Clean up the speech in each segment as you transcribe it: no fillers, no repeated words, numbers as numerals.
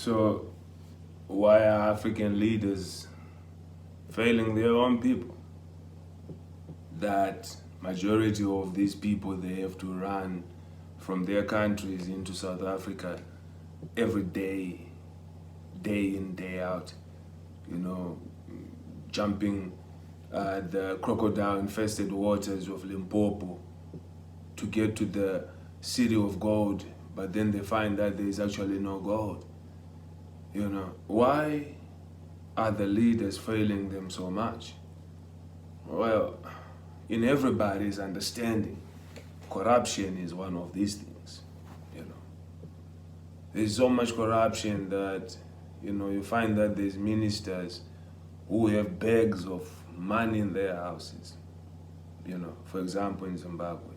So why are African leaders failing their own people? That majority of these people, they have to run from their countries into South Africa every day, day in, day out, jumping the crocodile-infested waters of Limpopo to get to the city of gold, but then they find that there is actually no gold. Why are the leaders failing them so much? Well, in everybody's understanding, corruption is one of these things. There's so much corruption that you find that there's ministers who have bags of money in their houses. For example, in Zimbabwe,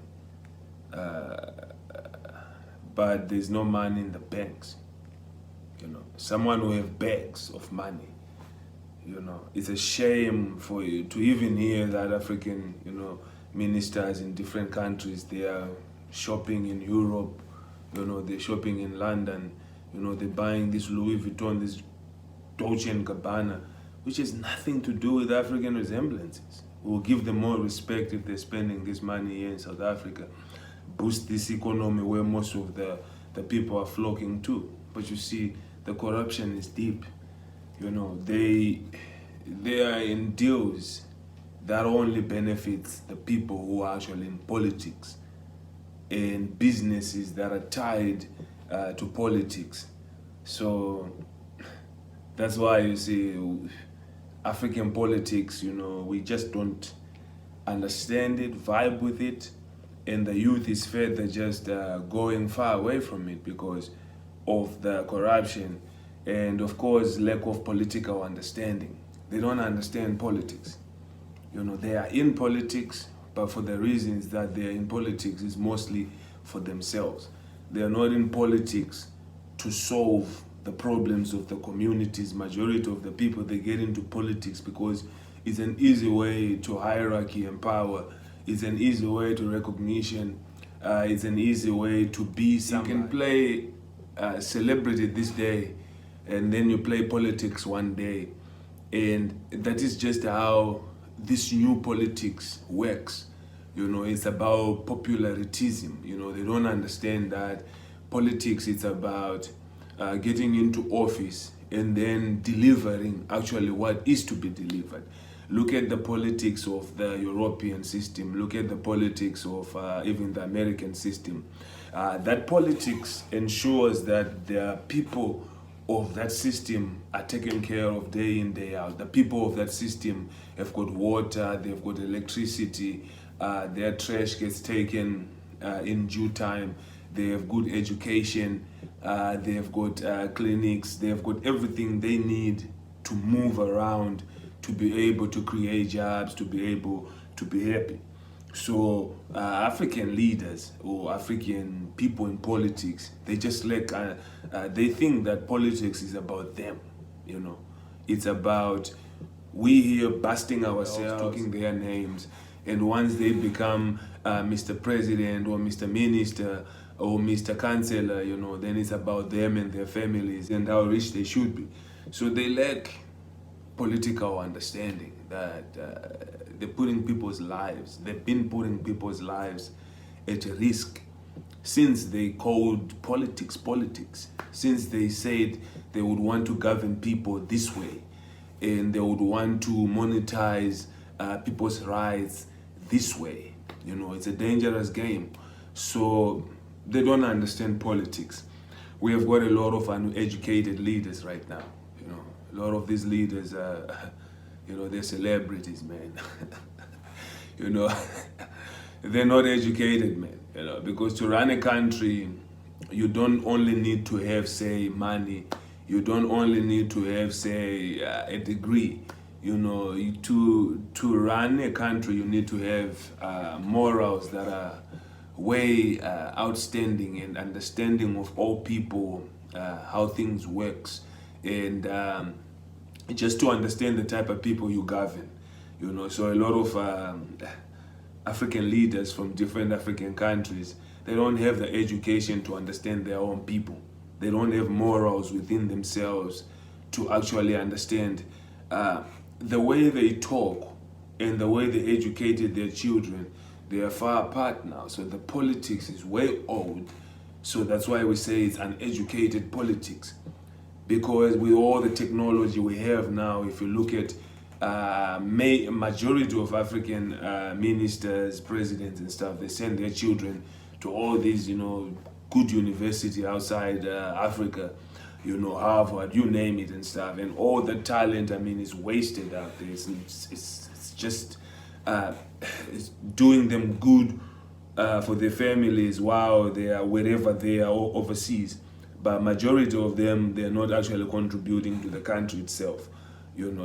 but there's no money in the banks. Someone who have bags of money. It's a shame for you to even hear that African, ministers in different countries, they are shopping in Europe, they're shopping in London, they're buying this Louis Vuitton, this Dolce & Gabbana, which has nothing to do with African resemblances. We'll give them more respect if they're spending this money here in South Africa, boost this economy where most of the people are flocking to. But you see, the corruption is deep. They are in deals that only benefits the people who are actually in politics and businesses that are tied to politics. So that's why you see African politics, we just don't understand it, vibe with it, and the youth is further just going far away from it because of the corruption and, of course, lack of political understanding. They don't understand politics. They are in politics, but for the reasons that they are in politics is mostly for themselves. They are not in politics to solve the problems of the communities. Majority of the people, they get into politics because it's an easy way to hierarchy and power. It's an easy way to recognition. It's an easy way to be somebody. You can play celebrity this day, and then you play politics one day. And that is just how this new politics works. It's about popularitism. They don't understand that politics is about getting into office and then delivering actually what is to be delivered. Look at the politics of the European system. Look at the politics of even the American system. That politics ensures that the people of that system are taken care of day in, day out. The people of that system have got water, they've got electricity, their trash gets taken in due time, they have good education, they have got clinics, they have got everything they need to move around, to be able to create jobs, to be able to be happy. So African leaders or African people in politics, they just they think that politics is about them. It's about we here busting ourselves, talking their names, and once they become Mr. President or Mr. Minister or Mr. Chancellor, then it's about them and their families and how rich they should be. So they lack political understanding that they're putting people's lives, they've been putting people's lives at risk since they called politics, since they said they would want to govern people this way and they would want to monetize people's rights this way. It's a dangerous game. So they don't understand politics. We have got a lot of uneducated leaders right now. A lot of these leaders are, they're celebrities, man. They're not educated, man. Because to run a country, you don't only need to have, say, money. You don't only need to have, say, a degree. To run a country, you need to have morals that are way outstanding and understanding of all people, how things works, and just to understand the type of people you govern. So a lot of African leaders from different African countries, they don't have the education to understand their own people. They don't have morals within themselves to actually understand the way they talk and the way they educated their children. They are far apart now. So the politics is way old. So that's why we say it's uneducated politics. Because with all the technology we have now, if you look at majority of African ministers, presidents and stuff, they send their children to all these, good university outside Africa, Harvard, you name it and stuff. And all the talent, is wasted out there. It's just it's doing them good for their families while they are wherever they are overseas. But majority of them, they're not actually contributing to the country itself.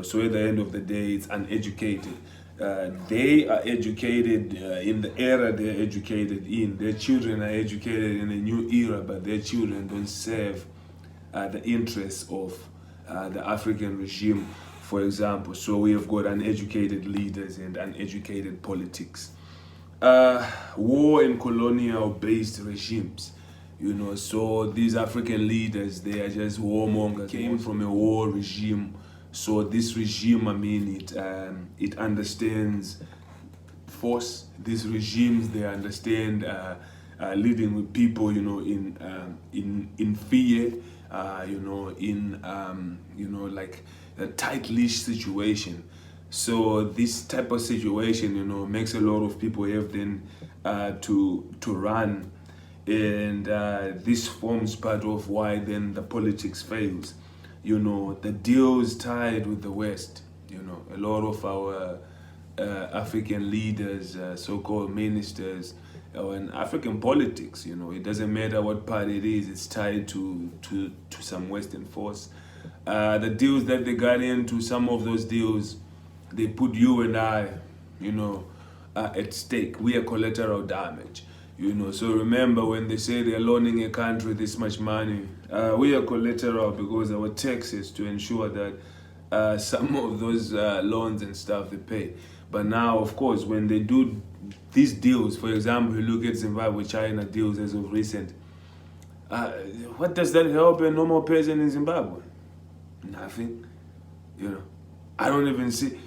So at the end of the day, it's uneducated. They are educated in the era they're educated in. Their children are educated in a new era, but their children don't serve the interests of the African regime, for example. So we have got uneducated leaders and uneducated politics. War and colonial-based regimes. So these African leaders, they are just warmongers. Came from a war regime. So this regime, it understands force. These regimes, they understand leading with people, in fear, like a tight leash situation. So this type of situation, makes a lot of people have then to run, and this forms part of why then the politics fails. The deals tied with the West. A lot of our African leaders, so-called ministers, and African politics, it doesn't matter what party it is, it's tied to some Western force. The deals that they got into, some of those deals, they put you and I, at stake. We are collateral damage. So remember when they say they're loaning a country this much money, we are collateral because our taxes to ensure that some of those loans and stuff they pay. But now, of course, when they do these deals, for example, you look at Zimbabwe-China deals as of recent, what does that help a normal person in Zimbabwe? Nothing. I don't even see,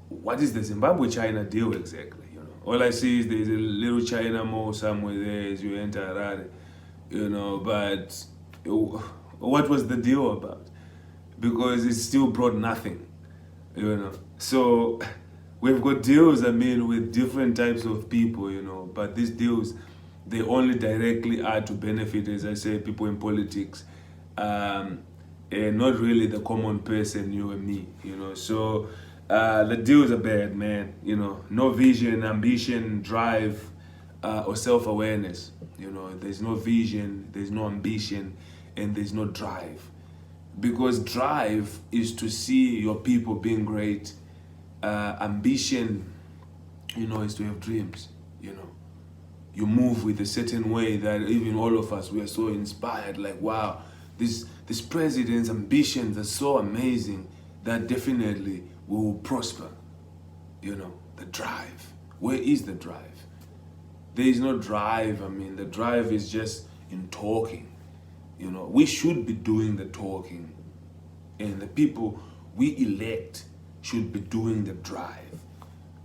what is the Zimbabwe-China deal exactly? All I see is there's a little China mall somewhere there as you enter Harare, but what was the deal about? Because it still brought nothing, So we've got deals, with different types of people, but these deals, they only directly are to benefit, as I say, people in politics, and not really the common person, you and me, So the deals are bad, man. No vision, ambition, drive, or self-awareness. There's no vision, there's no ambition, and there's no drive. Because drive is to see your people being great. Ambition, is to have dreams. You move with a certain way that even all of us, we are so inspired. Like, wow, this president's ambitions are so amazing that definitely we will prosper. The drive. Where is the drive? There is no drive. The drive is just in talking. We should be doing the talking. And the people we elect should be doing the drive.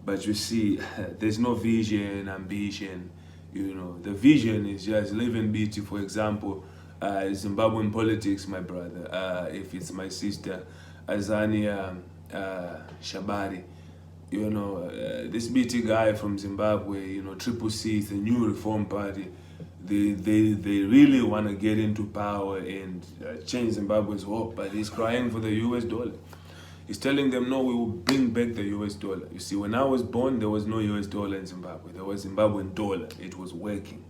But you see, there's no vision, ambition. The vision is just live and beauty. For example, Zimbabwean politics, my brother. If it's my sister, Azania Shabari, this BT guy from Zimbabwe, Triple C, the new Reform Party, they really want to get into power and change Zimbabwe's hope, but he's crying for the US dollar. He's telling them, no, we will bring back the US dollar. You see, when I was born, there was no US dollar in Zimbabwe. There was Zimbabwean dollar. It was working.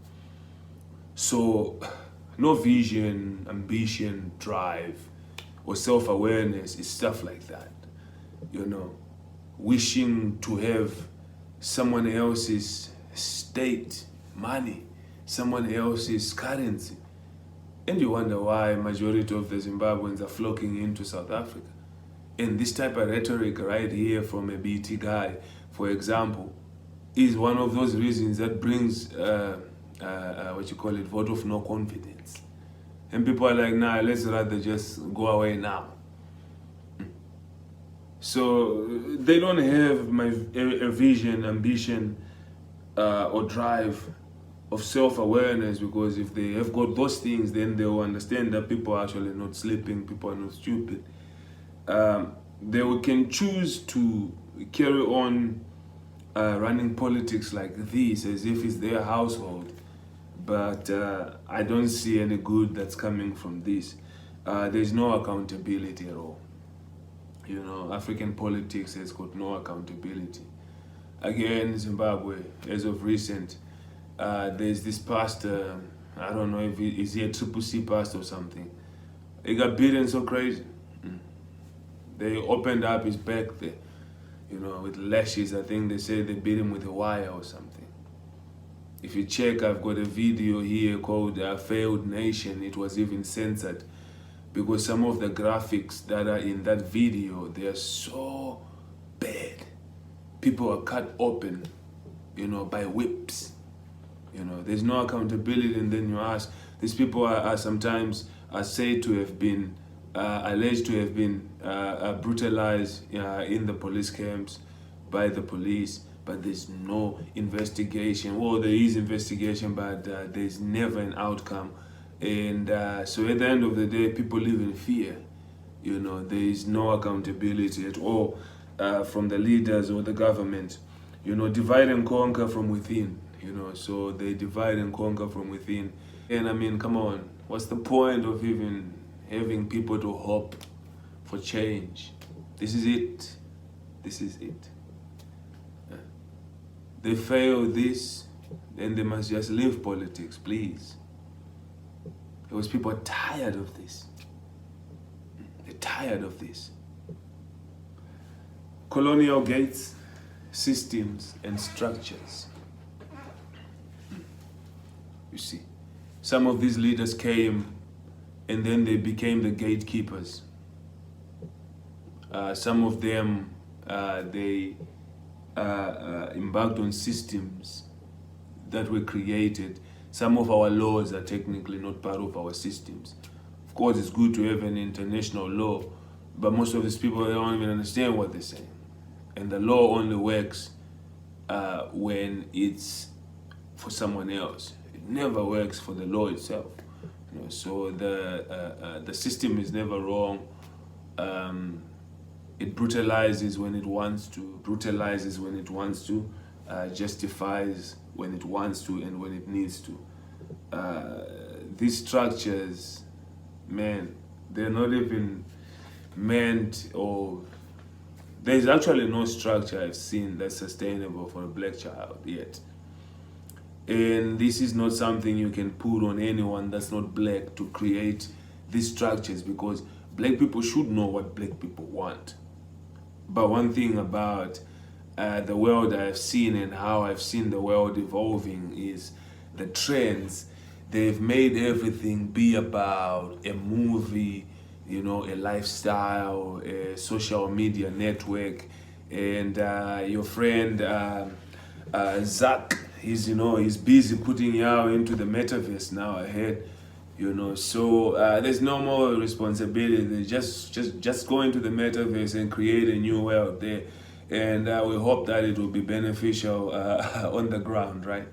So, no vision, ambition, drive, or self-awareness is stuff like that. Wishing to have someone else's state money, someone else's currency. And you wonder why majority of the Zimbabweans are flocking into South Africa. And this type of rhetoric right here from a BT guy, for example, is one of those reasons that brings, vote of no confidence. And people are like, nah, let's rather just go away now. So they don't have a vision, ambition, or drive of self-awareness, because if they have got those things, then they'll understand that people are actually not sleeping, people are not stupid. They can choose to carry on running politics like this as if it's their household, but I don't see any good that's coming from this. There's no accountability at all. You know, African politics has got no accountability. Again, Zimbabwe, as of recent, there's this pastor, I don't know if is he a triple C pastor or something. He got beaten so crazy. They opened up his back there, you know, with lashes. I think they said they beat him with a wire or something. If you check, I've got a video here called Failed Nation. It was even censored because some of the graphics that are in that video, they are so bad. People are cut open, you know, by whips. You know, there's no accountability, and then you ask, these people are sometimes said to have been, alleged to have been brutalized in the police camps by the police, but there's no investigation. Well, there is investigation, but there's never an outcome. And so at the end of the day, people live in fear. You know, there is no accountability at all from the leaders or the government. You know, divide and conquer from within. You know, so they divide and conquer from within. And I mean, come on, what's the point of even having people to hope for change? This is it. This is it. They fail this, then they must just leave politics, please. Because people are tired of this. They're tired of this. Colonial gates, systems, and structures. You see, some of these leaders came and then they became the gatekeepers. Some of them, they embarked on systems that were created. Some of our laws are technically not part of our systems. Of course, it's good to have an international law, but most of these people, they don't even understand what they're saying. And the law only works when it's for someone else. It never works for the law itself. You know, so the system is never wrong. It brutalizes when it wants to, brutalizes when it wants to, justifies when it wants to and when it needs to. These structures, man, they're not even meant, or there's actually no structure I've seen that's sustainable for a black child yet. And this is not something you can put on anyone that's not black to create these structures, because black people should know what black people want. But one thing about the world I've seen and how I've seen the world evolving is the trends. They've made everything be about a movie, you know, a lifestyle, a social media network. And your friend Zach, he's busy putting you out into the metaverse now ahead. You know, so there's no more responsibility. They just go into the metaverse and create a new world there, and we hope that it will be beneficial on the ground, right?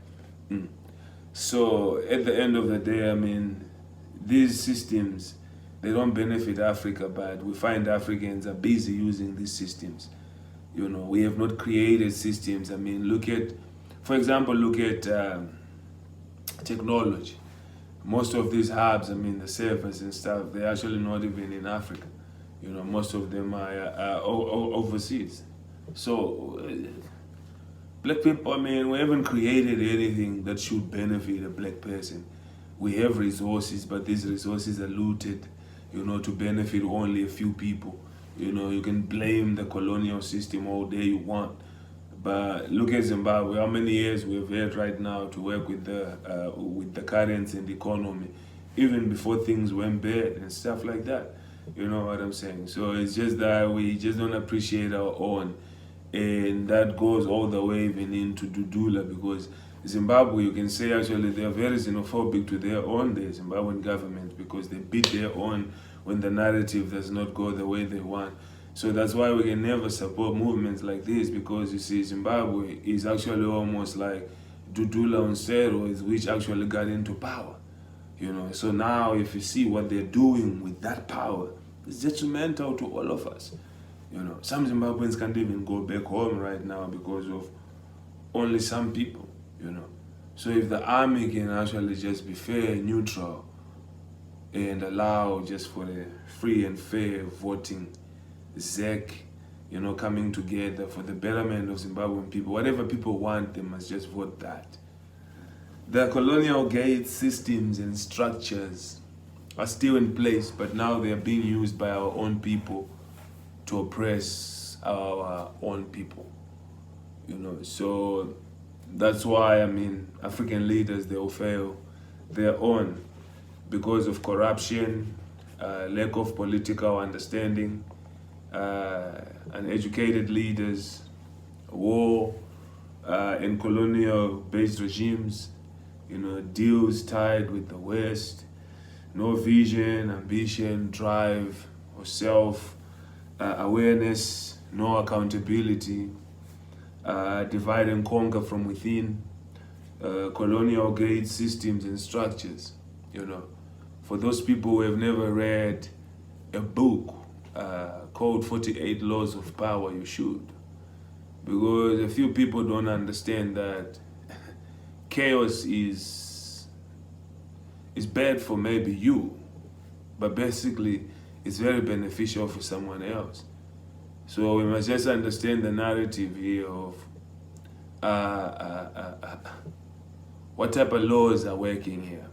So at the end of the day, I mean, these systems, they don't benefit Africa, but we find Africans are busy using these systems. You know, we have not created systems. I mean, for example, look at technology. Most of these hubs, I mean, the servers and stuff, they're actually not even in Africa. You know, most of them are overseas. So, black people, I mean, we haven't created anything that should benefit a black person. We have resources, but these resources are looted, you know, to benefit only a few people. You know, you can blame the colonial system all day you want. But look at Zimbabwe, how many years we've had right now to work with the currency and the economy, even before things went bad and stuff like that. You know what I'm saying? So it's just that we just don't appreciate our own. And that goes all the way even into Dudula, because Zimbabwe, you can say actually they are very xenophobic to their own, the Zimbabwean government, because they beat their own when the narrative does not go the way they want. So that's why we can never support movements like this, because you see, Zimbabwe is actually almost like Dudula on steroids, which actually got into power. So now if you see what they're doing with that power, it's detrimental to all of us. Some Zimbabweans can't even go back home right now because of only some people. So if the army can actually just be fair, neutral, and allow just for a free and fair voting, ZEC, coming together for the betterment of Zimbabwean people, whatever people want, they must just vote that. The colonial gate systems and structures are still in place, but now they are being used by our own people to oppress our own people. So that's why, African leaders, they will fail their own because of corruption, lack of political understanding, uneducated leaders, war, and colonial-based regimes, deals tied with the West, no vision, ambition, drive, or self-awareness, no accountability, divide and conquer from within, colonial gate systems and structures. For those people who have never read a book called 48 Laws of Power, you should. Because a few people don't understand that chaos is bad for maybe you, but basically it's very beneficial for someone else. So we must just understand the narrative here of what type of laws are working here,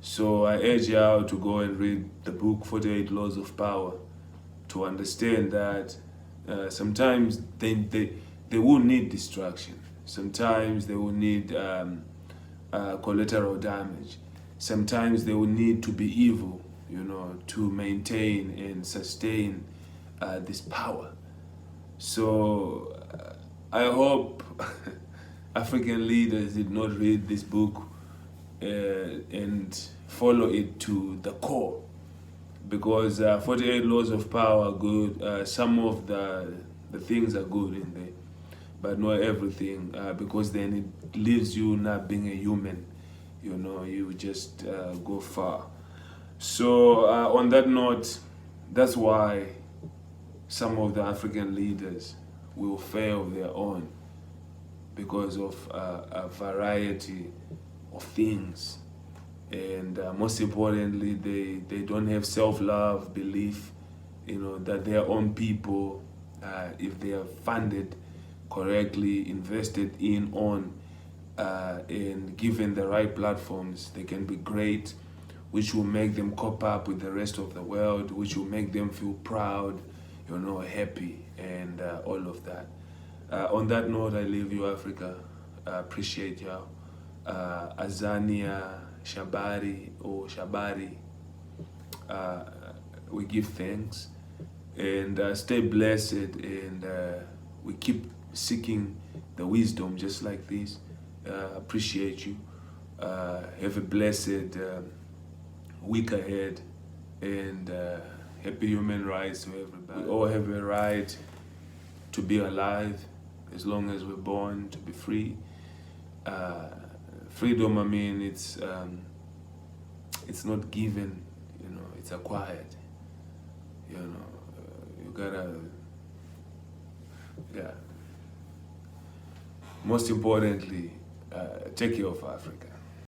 So I urge you all to go and read the book 48 Laws of Power to understand that sometimes they will need destruction. Sometimes they will need collateral damage. Sometimes they will need to be evil, to maintain and sustain this power. So I hope African leaders did not read this book and follow it to the core, because 48 Laws of Power are good. Some of the things are good in there, but not everything, because then it leaves you not being a human. You just go far. So on that note, that's why some of the African leaders will fail their own, because of a variety of things. And most importantly, they don't have self-love, belief, that their own people, if they are funded correctly, invested on, and given the right platforms, they can be great, which will make them cope up with the rest of the world, which will make them feel proud, happy, and all of that. On that note, I leave you, Africa. I appreciate y'all. Azania Shabari or Shabari, we give thanks, and stay blessed, and we keep seeking the wisdom just like this. Appreciate you. Have a blessed week ahead, and happy human rights to everybody. We all have a right to be alive as long as we're born, to be free. Freedom, it's not given, it's acquired. You gotta, yeah. Most importantly, take care of Africa.